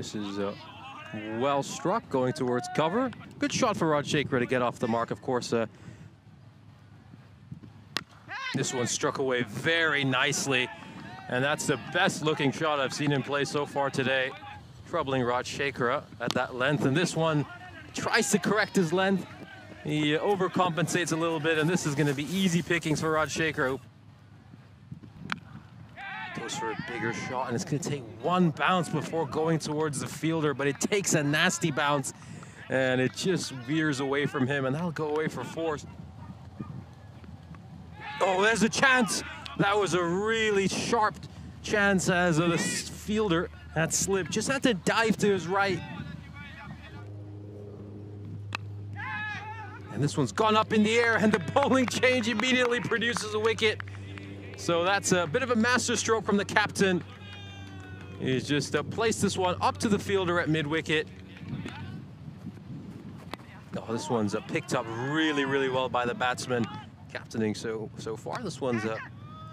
This is well struck, going towards cover. Good shot for Rod Shaker to get off the mark, of course. This one struck away very nicely, and that's the best looking shot I've seen him play so far today. Troubling Rod Shaker at that length, and this one tries to correct his length. He overcompensates a little bit, and this is going to be easy pickings for Rod Shaker. Goes for a bigger shot, and it's going to take one bounce before going towards the fielder, but it takes a nasty bounce, and it just veers away from him, and that'll go away for force. Oh, there's a chance. That was a really sharp chance as the fielder had slipped. Just had to dive to his right. And this one's gone up in the air, and the bowling change immediately produces a wicket. So that's a bit of a masterstroke from the captain. He's just placed this one up to the fielder at mid-wicket. Oh, this one's picked up really, really well by the batsman. Captaining so far. This one's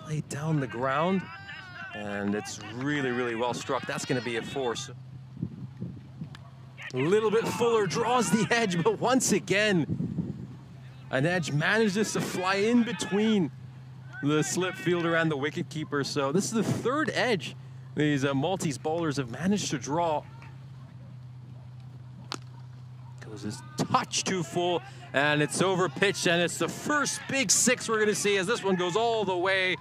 played down the ground, and it's really, really well struck. That's going to be a force. A little bit fuller, draws the edge, but once again, an edge manages to fly in between the slip fielder and the wicketkeeper. So this is the third edge these Maltese bowlers have managed to draw. Goes his touch too full, and it's over pitched, and it's the first big six we're going to see as this one goes all the way.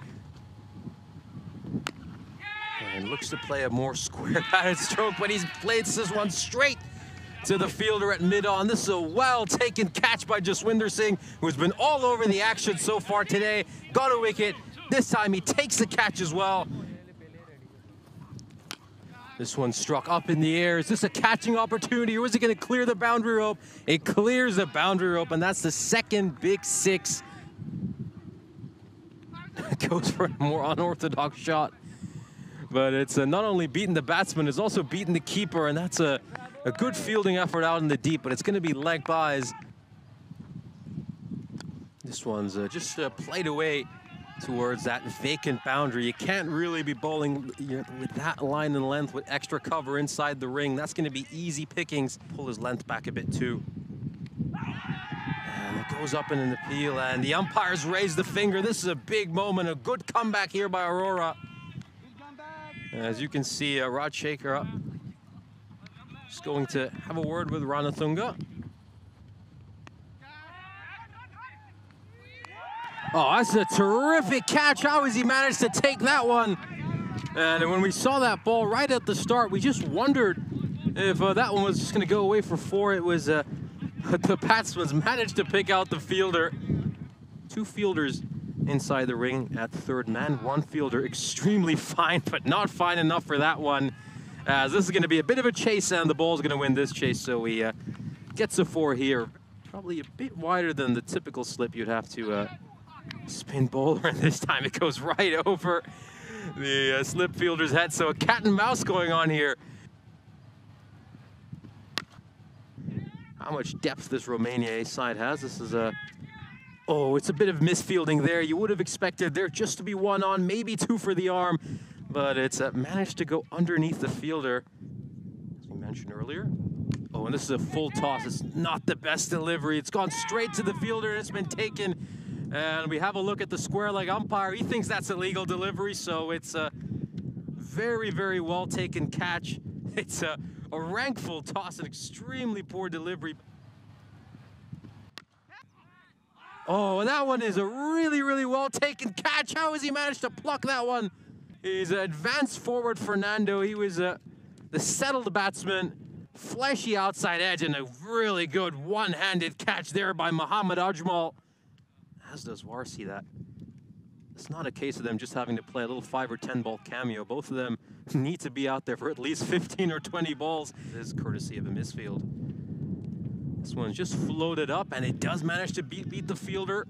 And looks to play a more square-batted stroke, but he's played this one straight to the fielder at mid-on. This is a well-taken catch by Jaswinder Singh, who's been all over the action so far today. Got a wicket. This time he takes the catch as well. This one struck up in the air. Is this a catching opportunity, or is it going to clear the boundary rope? It clears the boundary rope, and that's the second big six. Goes for a more unorthodox shot. But it's not only beaten the batsman, it's also beaten the keeper, and that's a good fielding effort out in the deep, but it's going to be leg byes. This one's just played away towards that vacant boundary. You can't really be bowling with that line and length with extra cover inside the ring. That's going to be easy pickings. Pull his length back a bit too. And it goes up in an appeal, and the umpires raise the finger. This is a big moment, a good comeback here by Aurora. As you can see, Rod Shaker just going to have a word with Ranatunga. Oh, that's a terrific catch. How has he managed to take that one? And when we saw that ball right at the start, we just wondered if that one was just going to go away for four. It was the batsman's managed to pick out the fielder. Two fielders inside the ring at third man. One fielder extremely fine, but not fine enough for that one. As this is going to be a bit of a chase, and the ball's going to win this chase. So he gets a four here. Probably a bit wider than the typical slip you'd have to spin bowler, and this time it goes right over the slip fielder's head. So a cat and mouse going on here. How much depth this Romania side has. This is oh, it's a bit of misfielding there. You would have expected there just to be one on, maybe two for the arm, but it's managed to go underneath the fielder, as we mentioned earlier. Oh, and this is a full toss. It's not the best delivery. It's gone straight to the fielder, and it's been taken. And we have a look at the square leg umpire. He thinks that's a legal delivery, so it's a very, very well taken catch. It's a rankful toss, an extremely poor delivery. Oh, and that one is a really, really well taken catch. How has he managed to pluck that one? He's advanced forward Fernando. He was the settled batsman. Fleshy outside edge, and a really good one-handed catch there by Muhammad Ajmal. As does Warsi. That it's not a case of them just having to play a little 5 or 10 ball cameo. Both of them need to be out there for at least 15 or 20 balls. This is courtesy of a misfield. This one's just floated up, and it does manage to beat the fielder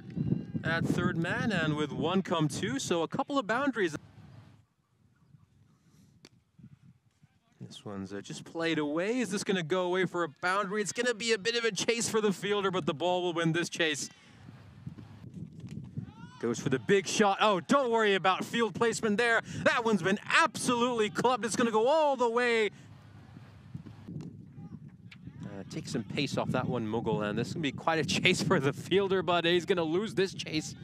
at third man, and with one come two, so a couple of boundaries. This one's just played away. Is this going to go away for a boundary? It's going to be a bit of a chase for the fielder, but the ball will win this chase. Goes for the big shot. Oh, don't worry about field placement there. That one's been absolutely clubbed. It's going to go all the way. Take some pace off that one, Mughal, and this is going to be quite a chase for the fielder, but he's going to lose this chase.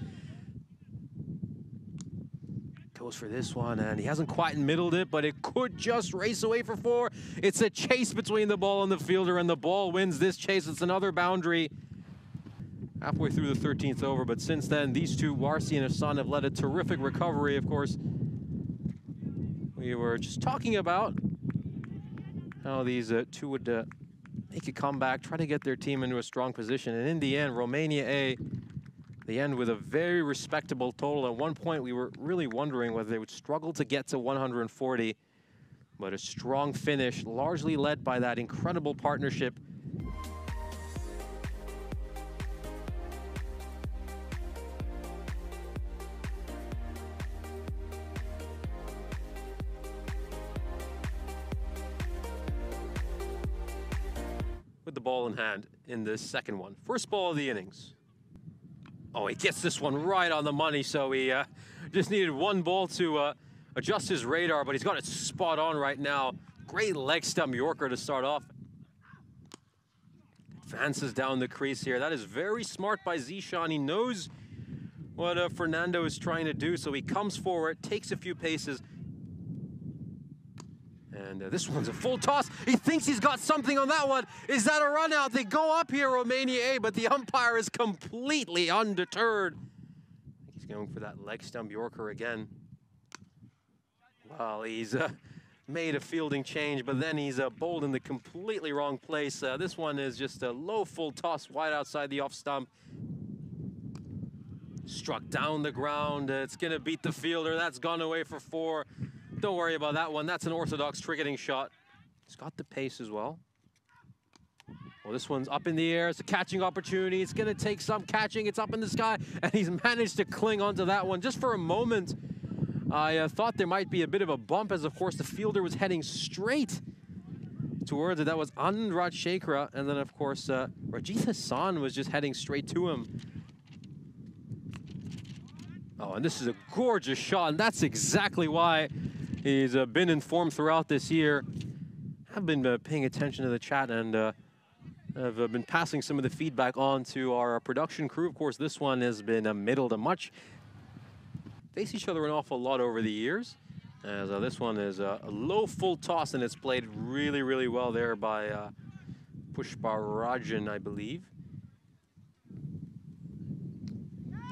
Goes for this one, and he hasn't quite middled it, but it could just race away for 4. It's a chase between the ball and the fielder, and the ball wins this chase. It's another boundary halfway through the 13th over, but since then, these two, Warsi and Hassan, have led a terrific recovery. Of course, we were just talking about how these two would make a comeback, try to get their team into a strong position, and in the end, Romania A, they end with a very respectable total. At one point, we were really wondering whether they would struggle to get to 140, but a strong finish, largely led by that incredible partnership. With the ball in hand in this second one. First ball of the innings. Oh, he gets this one right on the money, so he just needed one ball to adjust his radar, but he's got it spot on right now. Great leg stump Yorker to start off. Advances down the crease here. That is very smart by Zishan. He knows what Fernando is trying to do, so he comes forward, takes a few paces. And this one's a full toss. He thinks he's got something on that one. Is that a run out? They go up here, Romania A, but the umpire is completely undeterred. He's going for that leg stump Yorker again. Well, he's made a fielding change, but then he's bowled in the completely wrong place. This one is just a low full toss wide outside the off stump. Struck down the ground. It's going to beat the fielder. That's gone away for 4. Don't worry about that one. That's an orthodox cricketing shot. He's got the pace as well. Well, this one's up in the air. It's a catching opportunity. It's going to take some catching. It's up in the sky, and he's managed to cling onto that one. Just for a moment, I thought there might be a bit of a bump, as of course the fielder was heading straight towards it. That was Anurag Shekhar, and then of course Rajith Hassan was just heading straight to him. Oh, and this is a gorgeous shot, and that's exactly why he's been informed throughout this year. I've been paying attention to the chat, and I've been passing some of the feedback on to our production crew. Of course, this one has been middled a much. Face each other an awful lot over the years. As this one is a low full toss, and it's played really, really well there by Pushparajan, I believe.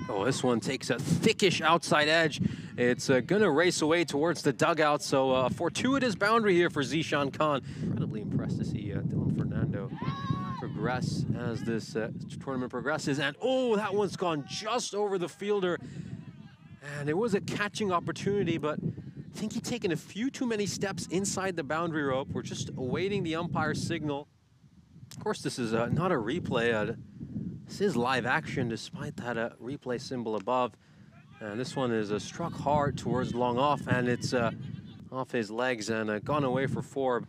Oh, this one takes a thickish outside edge. It's going to race away towards the dugout, so a fortuitous boundary here for Zishan Khan. Incredibly impressed to see Dylan Fernando progress as this tournament progresses. And oh, that one's gone just over the fielder. And it was a catching opportunity, but I think he'd taken a few too many steps inside the boundary rope. We're just awaiting the umpire's signal. Of course, this is not a replay. This is live action, despite that replay symbol above. And this one is struck hard towards long off, and it's off his legs and gone away for 4.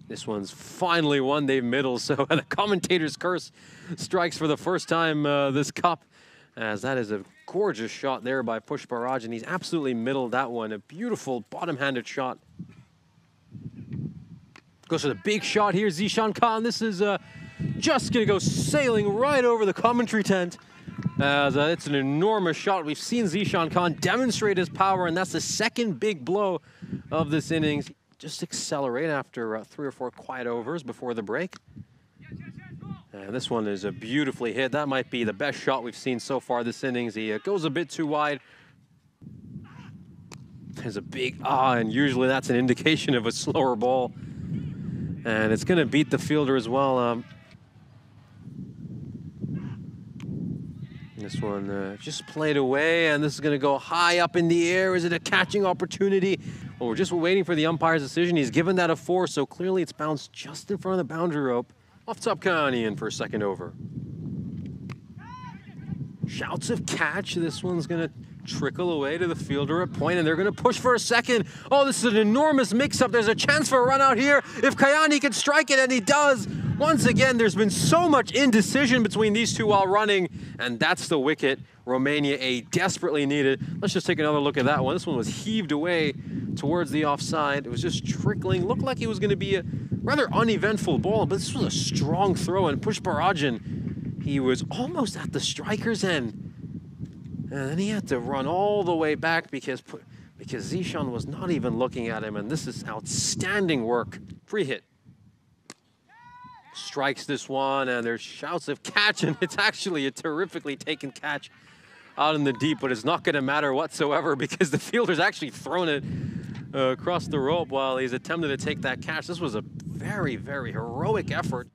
This one's finally won Dave Middle, so the commentator's curse strikes for the first time this cup, as that is a gorgeous shot there by Pushparajan. He's absolutely middled that one. A beautiful bottom-handed shot. Goes for the big shot here, Zishan Khan. This is just going to go sailing right over the commentary tent. As it's an enormous shot. We've seen Zishan Khan demonstrate his power, and that's the second big blow of this innings. Just accelerate after 3 or 4 quiet overs before the break. And this one is beautifully hit. That might be the best shot we've seen so far this innings. He goes a bit too wide. There's a big and usually that's an indication of a slower ball. And it's going to beat the fielder as well. This one just played away, and this is going to go high up in the air. Is it a catching opportunity? Well, we're just waiting for the umpire's decision. He's given that a 4, so clearly it's bounced just in front of the boundary rope. Off top, Kahani in for a second over. Shouts of catch. This one's going to trickle away to the fielder at point, and they're going to push for a second. Oh, this is an enormous mix-up. There's a chance for a run out here if Kayani can strike it, and he does. Once again, there's been so much indecision between these two while running, and that's the wicket Romania A desperately needed. Let's just take another look at that one. This one was heaved away towards the offside. It was just trickling. Looked like it was going to be a rather uneventful ball, but this was a strong throw, and Pushparajin, he was almost at the striker's end. And then he had to run all the way back because Zishan was not even looking at him, and this is outstanding work. Free hit. Strikes this one, and there's shouts of catch, and it's actually a terrifically taken catch out in the deep, but it's not going to matter whatsoever because the fielder's actually thrown it across the rope while he's attempting to take that catch. This was a very, very heroic effort.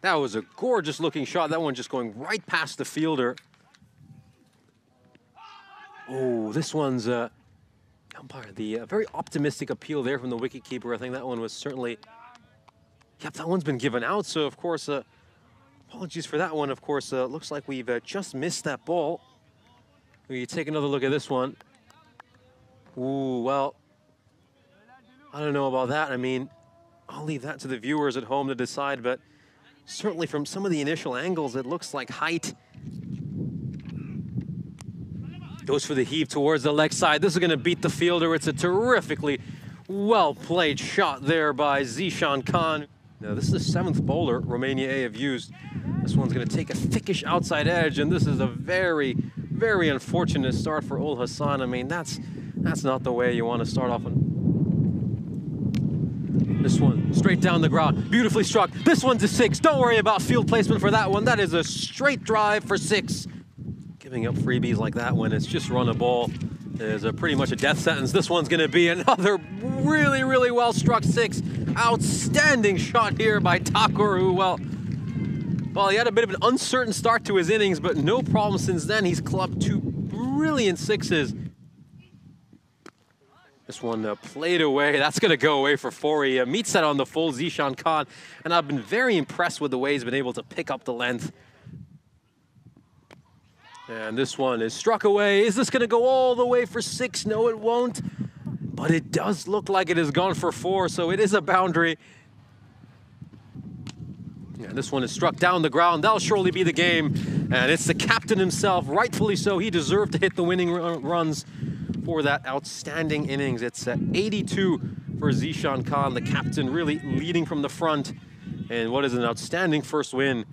That was a gorgeous looking shot. That one just going right past the fielder. Oh, this one's umpire. The very optimistic appeal there from the wicketkeeper. I think that one was certainly, yep, that one's been given out. So of course, apologies for that one. Of course, looks like we've just missed that ball. We take another look at this one. Ooh, well, I don't know about that. I mean, I'll leave that to the viewers at home to decide, but certainly from some of the initial angles, it looks like height. Goes for the heave towards the leg side. This is going to beat the fielder. It's a terrifically well-played shot there by Zishan Khan. Now, this is the 7th bowler Romania A have used. This one's going to take a thickish outside edge, and this is a very, very unfortunate start for Ul Hassan. I mean, that's not the way you want to start off on. This one, straight down the ground, beautifully struck. This one's a 6. Don't worry about field placement for that one. That is a straight drive for 6. Giving up freebies like that when it's just run a ball is pretty much a death sentence. This one's going to be another really, really well struck 6. Outstanding shot here by Thakur, who, well, he had a bit of an uncertain start to his innings, but no problem since then. He's clubbed 2 brilliant 6s. This one played away. That's going to go away for 4. He meets that on the full Zishan Khan, and I've been very impressed with the way he's been able to pick up the length. And this one is struck away. Is this going to go all the way for 6? No, it won't. But it does look like it has gone for 4, so it is a boundary. Yeah, this one is struck down the ground. That'll surely be the game. And it's the captain himself, rightfully so. He deserved to hit the winning runs for that outstanding innings. It's 82 for Zishan Khan, the captain, really leading from the front. And what is an outstanding first win